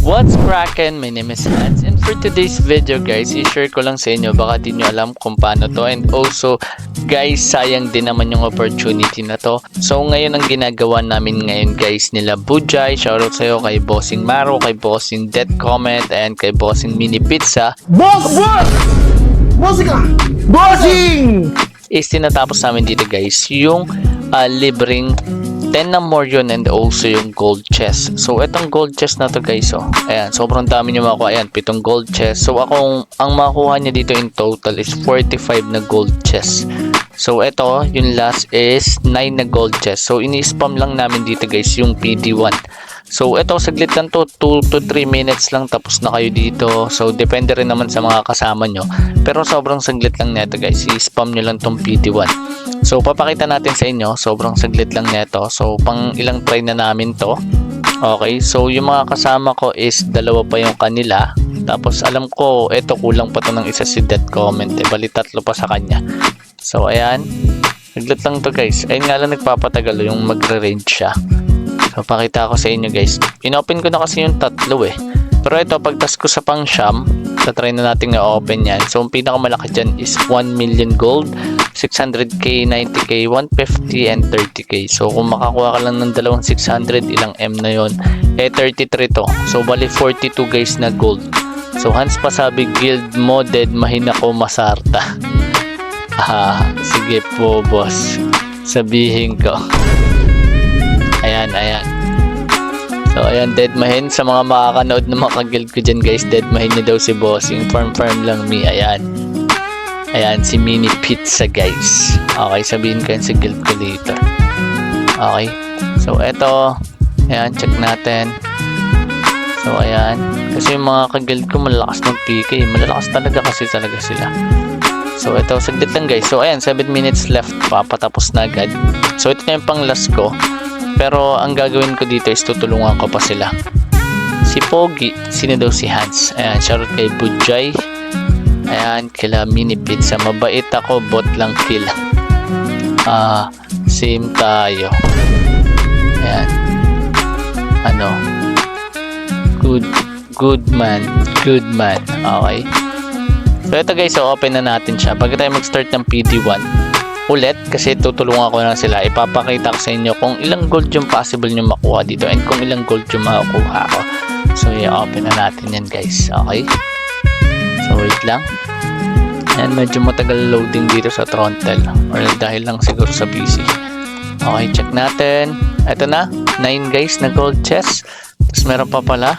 What's crackin'? My name is Hans, and for today's video guys, i-share ko lang sa inyo, baka di nyo alam kung paano to, and also guys, sayang din naman yung opportunity na to. So ngayon ang ginagawa namin ngayon guys, nila Bujay, shoutout sa'yo, kay Bossing Maro, kay Bossing Dead Comment, and kay Bossing Mini Pizza. Bossing! Is tinatapos namin dito guys yung libreng 10 na Morion and also yung gold chest. So itong gold chest na to guys, oh, ayan, sobrang dami nyo makuha. Ayan, 7 gold chest. So ang makuha niya dito in total is 45 na gold chest. So ito, yung last is 9 na gold chest. So ini-spam lang namin dito guys yung PD1. So ito, saglit lang to, 2 to 3 minutes lang tapos na kayo dito. So depende rin naman sa mga kasama nyo, pero sobrang saglit lang neto guys. I-spam nyo lang tong PD1. So papakita natin sa inyo, sobrang saglit lang neto. So pang ilang try na namin to. Okay, so yung mga kasama ko is dalawa pa yung kanila. Tapos alam ko, ito kulang pa to ng isa si Dead Comment, bali 3 pa sa kanya. So ayan, saglit lang to guys. Ayun nga lang nagpapatagal yung magre-range siya. So pakita ko sa inyo guys, inopen ko na kasi yung 3 pero ito pagtas ko sa pang siyam, try na natin na-open yan. So ang pinakamalaki dyan is 1 million gold, 600k, 90k, 150 and 30k. So kung makakuha ka lang ng dalawang 600, ilang M na yon, 33 to. So bali 42 guys na gold. So Hans Pasabi guild modded, mahina ko masarta. Sige po boss, sabihin ko. Ayan. So ayan, Deadmahin, sa mga makakanood na makaguild ko dyan guys, Deadmahin niya daw si Bossing, farm lang me. Ayan, si Mini Pizza guys. Okay, sabihin ko yan sa guild ko later. Okay, so eto, ayan, check natin. So ayan, kasi yung mga kaguild ko malalakas mag-PK, malalakas talaga kasi talaga sila. So ito, saglit lang guys. So ayan, 7 minutes left, papatapos na agad. So ito na yung pang last ko. Pero ang gagawin ko dito is tutulungan ko pa sila. Si Pogi, sino daw si Hans? Ayan, shoutout kay Bujay. Ayan, kila Mini Pizza. Mabait ako, bot lang kill. Same tayo. Ayan. Good man. Okay. So ito guys, so open na natin siya. Pag tayo mag-start ng PD1 ulit, kasi tutulungan ko na sila, ipapakita ko sa inyo kung ilang gold yung possible nyo makuha dito and kung ilang gold yung makukuha ko. So i-open na natin yan guys. Okay, so wait lang, and medyo matagal loading dito sa Trontel, or dahil lang siguro sa PC. Okay, check natin. Ito na, 9 guys na gold chest. Tapos meron pa pala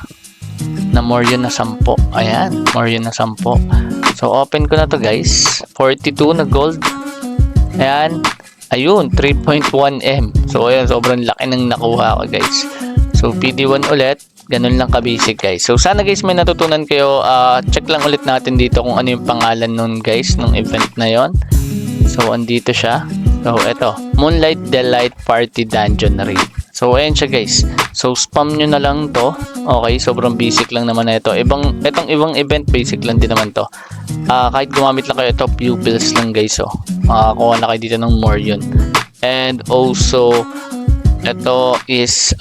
na Morion na 10. Ayan, Morion na 10. So open ko na to guys. 42 na gold. Ayan, ayun, 3.1M. So ayan, sobrang laki ng nakuha ko guys. So PD1 ulit, ganun lang ka-basic guys. So sana guys may natutunan kayo. Check lang ulit natin dito kung ano yung pangalan nun guys, nung event na yon. So andito siya. So eto, Moonlight Delight Party Dungeon Raid. So ayan siya guys. So spam nyo na lang to. Okay, sobrang basic lang naman na ito. Itong ibang event, basic lang din naman to. Kahit gumamit lang kayo ito, pupils lang guys. So makakuha na kayo dito ng Morion. And also ito is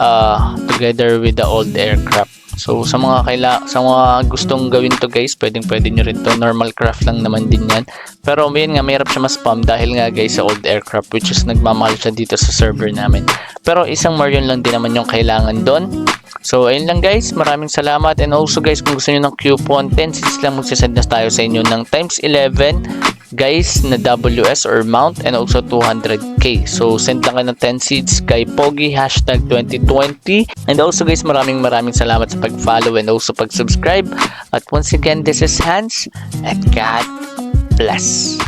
together with the old aircraft. So sa mga gustong gawin to guys, pwede nyo rin to. Normal craft lang naman din yan. Pero yun nga, mahirap siya ma-spam dahil nga guys sa old aircraft, which is nagmamahal siya dito sa server namin. Pero isang Morion lang din naman yung kailangan doon. So ayun lang guys, maraming salamat. And also guys, kung gusto nyo ng coupon, 10 cents lang magsasend na tayo sa inyo ng times 11 guys na WS or mount, and also 200k. So send lang kayo ng 10 seeds kay Pogi #2020. And also guys, maraming salamat sa pag-follow and also pag-subscribe. At once again, this is Hans, and God bless.